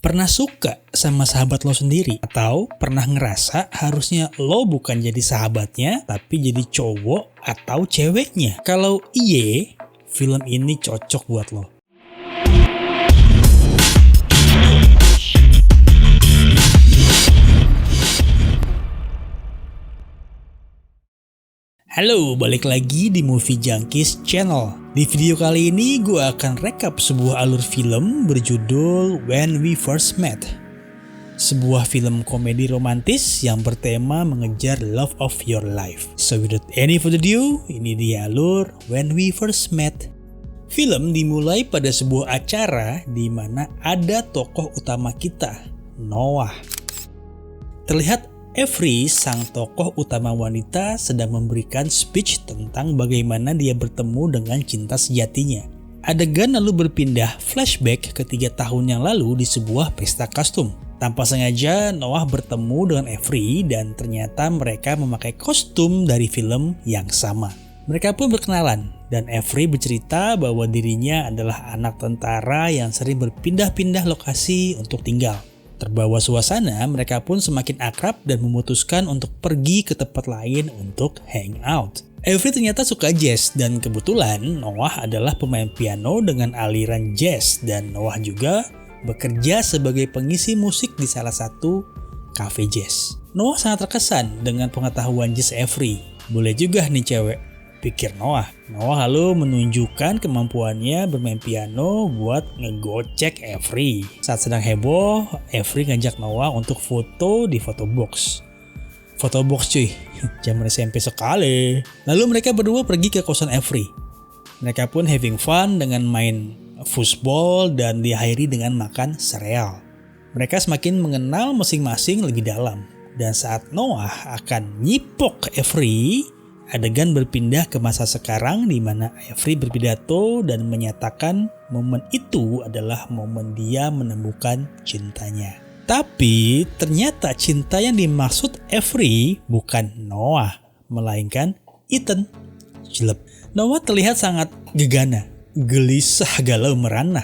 Pernah suka sama sahabat lo sendiri? Atau pernah ngerasa harusnya lo bukan jadi sahabatnya, tapi jadi cowok atau ceweknya? Kalau iye, film ini cocok buat lo. Halo, balik lagi di Movie Junkies Channel. Di video kali ini gue akan rekap sebuah alur film berjudul When We First Met. Sebuah film komedi romantis yang bertema mengejar love of your life. So without any further ado, ini dia alur When We First Met. Film dimulai pada sebuah acara di mana ada tokoh utama kita, Noah. Terlihat Avery, sang tokoh utama wanita, sedang memberikan speech tentang bagaimana dia bertemu dengan cinta sejatinya. Adegan lalu berpindah flashback ke 3 tahun yang lalu di sebuah pesta kostum. Tanpa sengaja, Noah bertemu dengan Avery dan ternyata mereka memakai kostum dari film yang sama. Mereka pun berkenalan dan Avery bercerita bahwa dirinya adalah anak tentara yang sering berpindah-pindah lokasi untuk tinggal. Terbawa suasana, mereka pun semakin akrab dan memutuskan untuk pergi ke tempat lain untuk hangout. Avery ternyata suka jazz dan kebetulan Noah adalah pemain piano dengan aliran jazz dan Noah juga bekerja sebagai pengisi musik di salah satu cafe jazz. Noah sangat terkesan dengan pengetahuan jazz Avery. Boleh juga nih cewek, pikir Noah. Noah lalu menunjukkan kemampuannya bermain piano buat ngegocek Avery. Saat sedang heboh, Avery ngajak Noah untuk foto di photobox. Photobox cuy, zaman SMP sekali. Lalu mereka berdua pergi ke kosan Avery. Mereka pun having fun dengan main foosball dan diakhiri dengan makan sereal. Mereka semakin mengenal masing-masing lebih dalam. Dan saat Noah akan nyipok Avery, adegan berpindah ke masa sekarang di mana Avery berpidato dan menyatakan momen itu adalah momen dia menemukan cintanya. Tapi ternyata cinta yang dimaksud Avery bukan Noah, melainkan Ethan. Jelek. Noah terlihat sangat gegana, gelisah, galau merana.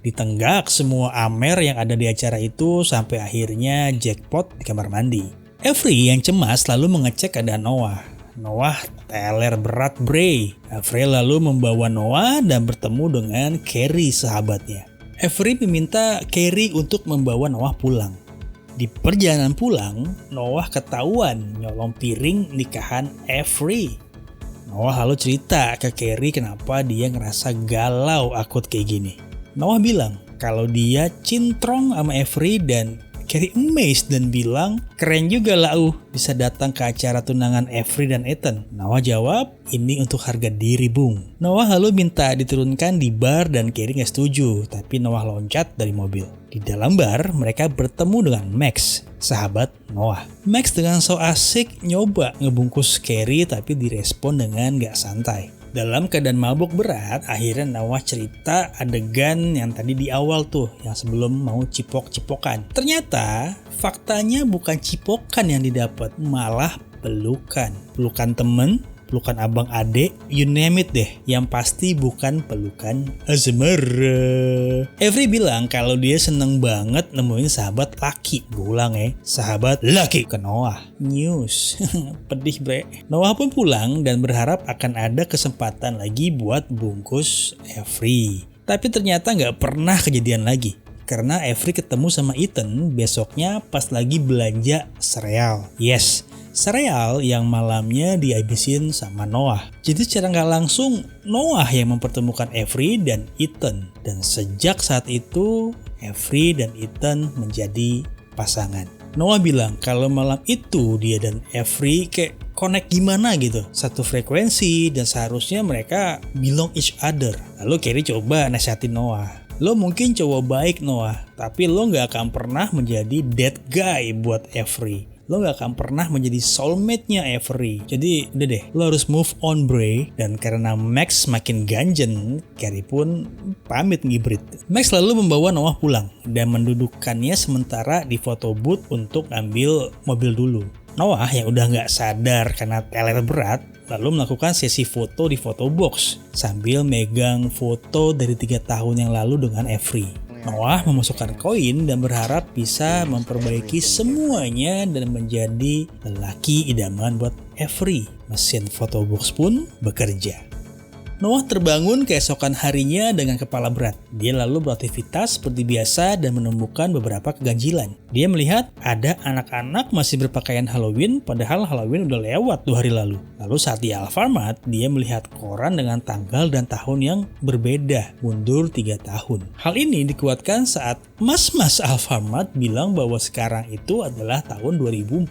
Ditenggak semua amer yang ada di acara itu sampai akhirnya jackpot di kamar mandi. Avery yang cemas lalu mengecek keadaan Noah. Noah teler berat bre. Avery lalu membawa Noah dan bertemu dengan Carrie sahabatnya. Avery meminta Carrie untuk membawa Noah pulang. Di perjalanan pulang, Noah ketahuan nyolong piring nikahan Avery. Noah lalu cerita ke Carrie kenapa dia ngerasa galau akut kayak gini. Noah bilang kalau dia cintrong sama Avery dan Carrie amazed dan bilang, keren juga lau bisa datang ke acara tunangan Avery dan Ethan. Noah jawab, ini untuk harga diri bung. Noah lalu minta diturunkan di bar dan Carrie gak setuju, tapi Noah loncat dari mobil. Di dalam bar, mereka bertemu dengan Max, sahabat Noah. Max dengan so asik nyoba ngebungkus Carrie tapi direspon dengan gak santai. Dalam keadaan mabuk berat, akhirnya Noah cerita adegan yang tadi di awal tuh, yang sebelum mau cipok-cipokan. Ternyata faktanya bukan cipokan yang didapat, malah pelukan. Pelukan temen, pelukan abang adek, you name it deh. Yang pasti bukan pelukan asmara. Avery bilang kalau dia seneng banget nemuin sahabat laki. Gue ulang ya, sahabat laki ke Noah. News, pedih bre. Noah pun pulang dan berharap akan ada kesempatan lagi buat bungkus Avery. Tapi ternyata gak pernah kejadian lagi. Karena Avery ketemu sama Ethan besoknya pas lagi belanja sereal. Yes, sereal yang malamnya dihabisin sama Noah. Jadi secara gak langsung Noah yang mempertemukan Avery dan Ethan. Dan sejak saat itu Avery dan Ethan menjadi pasangan. Noah bilang kalau malam itu dia dan Avery kayak connect gimana gitu. Satu frekuensi dan seharusnya mereka belong each other. Lalu Carrie coba nasihatin Noah. Lo mungkin cowok baik Noah, tapi lo gak akan pernah menjadi that guy buat Avery. Lo gak akan pernah menjadi soulmate-nya Avery. Jadi udah deh, lo harus move on bre. Dan karena Max makin ganjen, Carrie pun pamit ngibrit. Max lalu membawa Noah pulang dan mendudukkannya sementara di photo booth untuk ambil mobil dulu. Noah yang udah gak sadar karena teler berat, lalu melakukan sesi foto di photo box sambil megang foto dari 3 tahun yang lalu dengan Avery. Noah memasukkan koin dan berharap bisa memperbaiki semuanya dan menjadi lelaki idaman buat Avery. Mesin photobox pun bekerja. Noah terbangun keesokan harinya dengan kepala berat. Dia lalu beraktivitas seperti biasa dan menemukan beberapa keganjilan. Dia melihat ada anak-anak masih berpakaian Halloween padahal Halloween udah lewat 2 hari lalu. Lalu saat di Alfamart, dia melihat koran dengan tanggal dan tahun yang berbeda, mundur 3 tahun. Hal ini dikuatkan saat mas-mas Alfamart bilang bahwa sekarang itu adalah tahun 2014,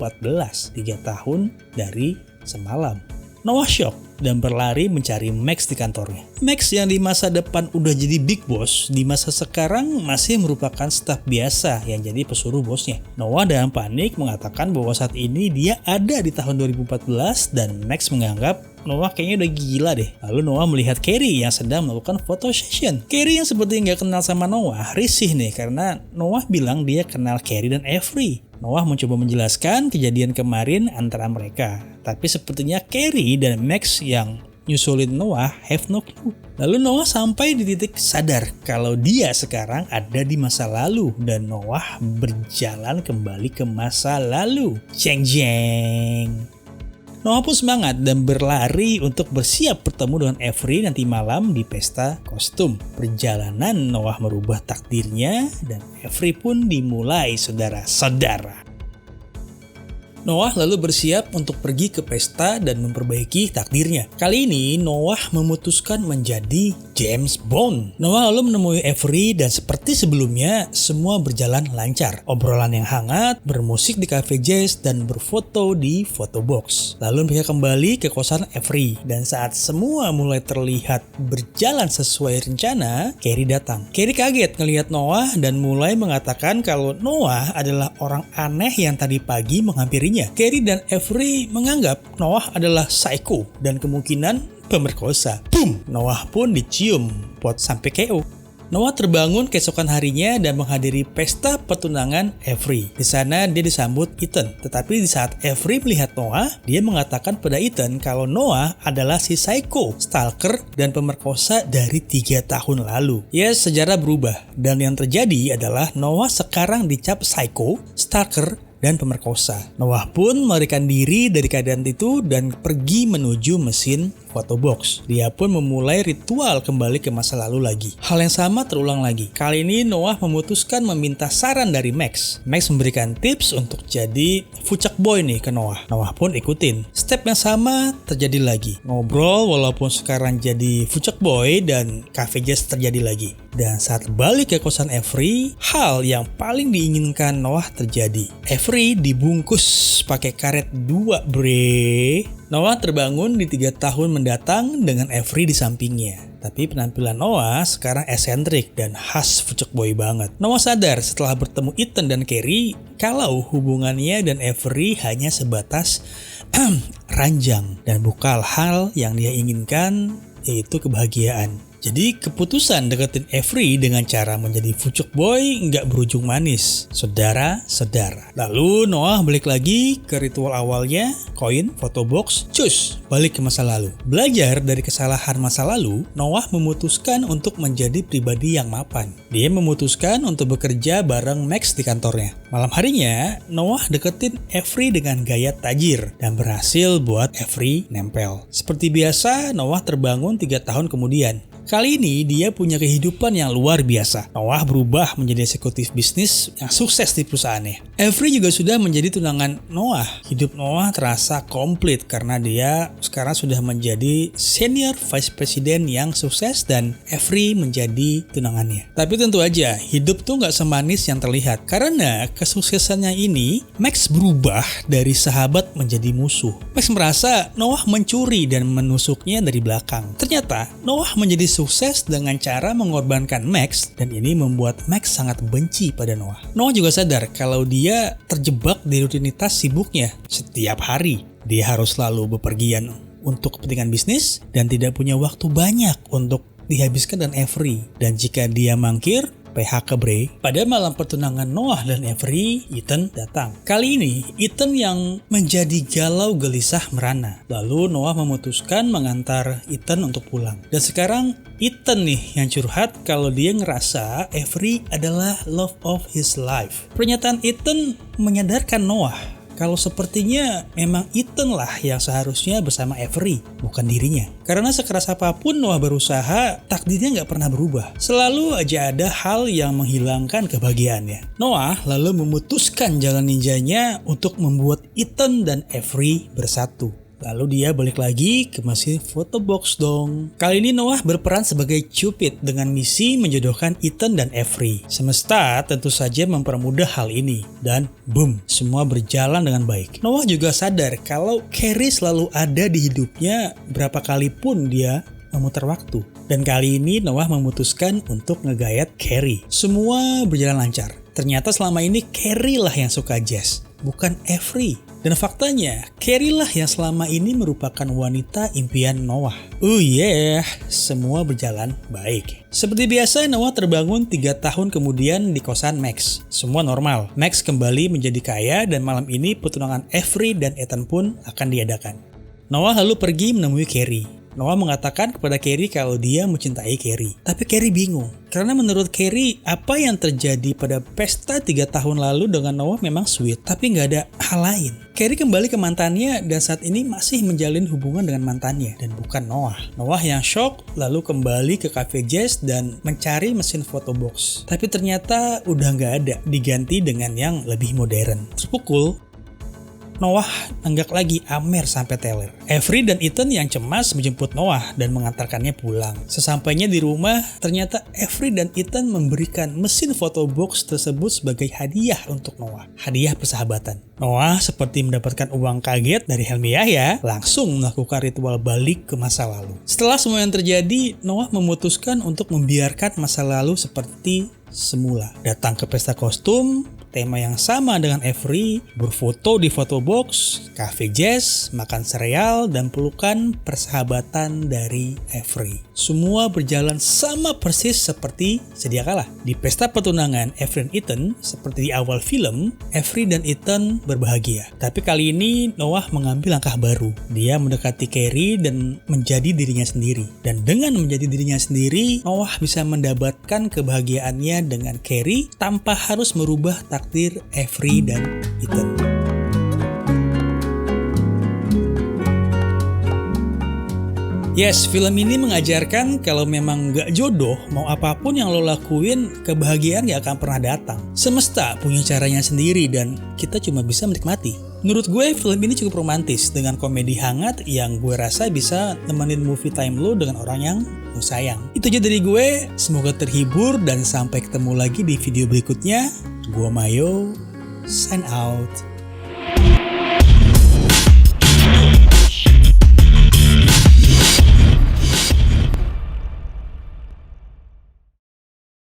3 tahun dari semalam. Noah shock dan berlari mencari Max di kantornya. Max yang di masa depan udah jadi big boss, di masa sekarang masih merupakan staf biasa yang jadi pesuruh bosnya. Noah dengan panik mengatakan bahwa saat ini dia ada di tahun 2014 dan Max menganggap Noah kayaknya udah gila deh. Lalu Noah melihat Carrie yang sedang melakukan photo session. Carrie yang seperti nggak kenal sama Noah risih nih karena Noah bilang dia kenal Carrie dan Avery. Noah mencoba menjelaskan kejadian kemarin antara mereka. Tapi sepertinya Carrie dan Max yang nyusulin Noah have no clue. Lalu Noah sampai di titik sadar kalau dia sekarang ada di masa lalu dan Noah berjalan kembali ke masa lalu. Jeng jeng. Noah pun semangat dan berlari untuk bersiap bertemu dengan Avery nanti malam di pesta kostum. Perjalanan Noah merubah takdirnya dan Avery pun dimulai, saudara-saudara. Noah lalu bersiap untuk pergi ke pesta dan memperbaiki takdirnya. Kali ini Noah memutuskan menjadi James Bond. Noah lalu menemui Avery dan seperti sebelumnya semua berjalan lancar. Obrolan yang hangat, bermusik di cafe jazz dan berfoto di photobox. Lalu mereka kembali ke kosan Avery dan saat semua mulai terlihat berjalan sesuai rencana, Carrie datang. Carrie kaget ngelihat Noah dan mulai mengatakan kalau Noah adalah orang aneh yang tadi pagi menghampiri. Carrie dan Avery menganggap Noah adalah psycho dan kemungkinan pemerkosa. Boom! Noah pun dicium pot sampai KO. Noah terbangun keesokan harinya dan menghadiri pesta pertunangan Avery. Di sana dia disambut Ethan. Tetapi di saat Avery melihat Noah, dia mengatakan pada Ethan kalau Noah adalah si psycho, stalker, dan pemerkosa dari 3 tahun lalu. Ya, sejarah berubah. Dan yang terjadi adalah Noah sekarang dicap psycho, stalker, dan pemerkosa. Noah pun melarikan diri dari keadaan itu dan pergi menuju mesin photobox. Dia pun memulai ritual kembali ke masa lalu lagi. Hal yang sama terulang lagi. Kali ini Noah memutuskan meminta saran dari Max. Max memberikan tips untuk jadi fucek boy nih ke Noah. Noah pun ikutin. Step yang sama terjadi lagi. Ngobrol walaupun sekarang jadi fucek boy dan cafe jazz terjadi lagi. Dan saat balik ke kosan Avery, hal yang paling diinginkan Noah terjadi. Avery dibungkus pakai karet 2 bre. Noah terbangun di 3 tahun mendatang dengan Avery di sampingnya. Tapi penampilan Noah sekarang eksentrik dan khas fucek boy banget. Noah sadar setelah bertemu Ethan dan Carrie kalau hubungannya dan Avery hanya sebatas ranjang dan bukan hal yang dia inginkan, yaitu kebahagiaan. Jadi keputusan deketin Avery dengan cara menjadi fucek boy nggak berujung manis, saudara-saudara. Lalu Noah balik lagi ke ritual awalnya, koin, photobox, cus, balik ke masa lalu. Belajar dari kesalahan masa lalu, Noah memutuskan untuk menjadi pribadi yang mapan. Dia memutuskan untuk bekerja bareng Max di kantornya. Malam harinya, Noah deketin Avery dengan gaya tajir dan berhasil buat Avery nempel. Seperti biasa, Noah terbangun 3 tahun kemudian. Kali ini dia punya kehidupan yang luar biasa. Noah berubah menjadi eksekutif bisnis yang sukses di perusahaannya. Avery juga sudah menjadi tunangan Noah. Hidup Noah terasa komplit karena dia sekarang sudah menjadi senior vice president yang sukses dan Avery menjadi tunangannya. Tapi tentu aja hidup tuh gak semanis yang terlihat. Karena kesuksesannya ini, Max berubah dari sahabat menjadi musuh. Max merasa Noah mencuri dan menusuknya dari belakang. Ternyata Noah menjadi sukses dengan cara mengorbankan Max dan ini membuat Max sangat benci pada Noah. Noah juga sadar kalau dia terjebak di rutinitas sibuknya setiap hari. Dia harus selalu bepergian untuk kepentingan bisnis dan tidak punya waktu banyak untuk dihabiskan dengan Avery. Dan jika dia mangkir, PHK bre. Pada malam pertunangan Noah dan Avery, Ethan datang. Kali ini, Ethan yang menjadi galau gelisah merana. Lalu Noah memutuskan mengantar Ethan untuk pulang. Dan sekarang Ethan nih yang curhat kalau dia ngerasa Avery adalah love of his life. Pernyataan Ethan menyadarkan Noah kalau sepertinya memang Ethan lah yang seharusnya bersama Avery, bukan dirinya. Karena sekeras apapun Noah berusaha, takdirnya nggak pernah berubah. Selalu aja ada hal yang menghilangkan kebahagiaannya. Noah lalu memutuskan jalan ninjanya untuk membuat Ethan dan Avery bersatu. Lalu dia balik lagi ke mesin photobox dong. Kali ini Noah berperan sebagai Cupid dengan misi menjodohkan Ethan dan Avery. Semesta tentu saja mempermudah hal ini. Dan boom, semua berjalan dengan baik. Noah juga sadar kalau Carrie selalu ada di hidupnya berapa kali pun dia memutar waktu. Dan kali ini Noah memutuskan untuk ngegayat Carrie. Semua berjalan lancar. Ternyata selama ini Carrie lah yang suka jazz, bukan Avery. Dan faktanya, Carrie lah yang selama ini merupakan wanita impian Noah. Oh yeah, semua berjalan baik. Seperti biasa, Noah terbangun 3 tahun kemudian di kosan Max. Semua normal. Max kembali menjadi kaya dan malam ini pertunangan Avery dan Ethan pun akan diadakan. Noah lalu pergi menemui Carrie. Noah mengatakan kepada Carrie kalau dia mencintai Carrie. Tapi Carrie bingung. Karena menurut Carrie, apa yang terjadi pada pesta 3 tahun lalu dengan Noah memang sweet. Tapi nggak ada hal lain. Carrie kembali ke mantannya dan saat ini masih menjalin hubungan dengan mantannya. Dan bukan Noah. Noah yang shock lalu kembali ke cafe jazz dan mencari mesin photobox. Tapi ternyata udah nggak ada. Diganti dengan yang lebih modern. Terpukul. Noah nenggak lagi Amer sampai teler. Avery dan Ethan yang cemas menjemput Noah dan mengantarkannya pulang. Sesampainya di rumah, ternyata Avery dan Ethan memberikan mesin photobox tersebut sebagai hadiah untuk Noah. Hadiah persahabatan. Noah seperti mendapatkan uang kaget dari Helmi Yahya, langsung melakukan ritual balik ke masa lalu. Setelah semua yang terjadi, Noah memutuskan untuk membiarkan masa lalu seperti semula. Datang ke pesta kostum, tema yang sama dengan Avery, berfoto di photobox, cafe jazz, makan sereal, dan pelukan persahabatan dari Avery. Semua berjalan sama persis seperti sedia kala. Di pesta pertunangan Avery dan Ethan, seperti di awal film, Avery dan Ethan berbahagia. Tapi kali ini Noah mengambil langkah baru. Dia mendekati Carrie dan menjadi dirinya sendiri. Dan dengan menjadi dirinya sendiri, Noah bisa mendapatkan kebahagiaannya dengan Carrie tanpa harus merubah takdir Avery dan Ethan. Yes, film ini mengajarkan kalau memang gak jodoh, mau apapun yang lo lakuin, kebahagiaan gak akan pernah datang. Semesta punya caranya sendiri dan kita cuma bisa menikmati. Menurut gue, film ini cukup romantis dengan komedi hangat yang gue rasa bisa nemenin movie time lo dengan orang yang lo sayang. Itu aja dari gue, semoga terhibur dan sampai ketemu lagi di video berikutnya. Gue Mayo, sign out.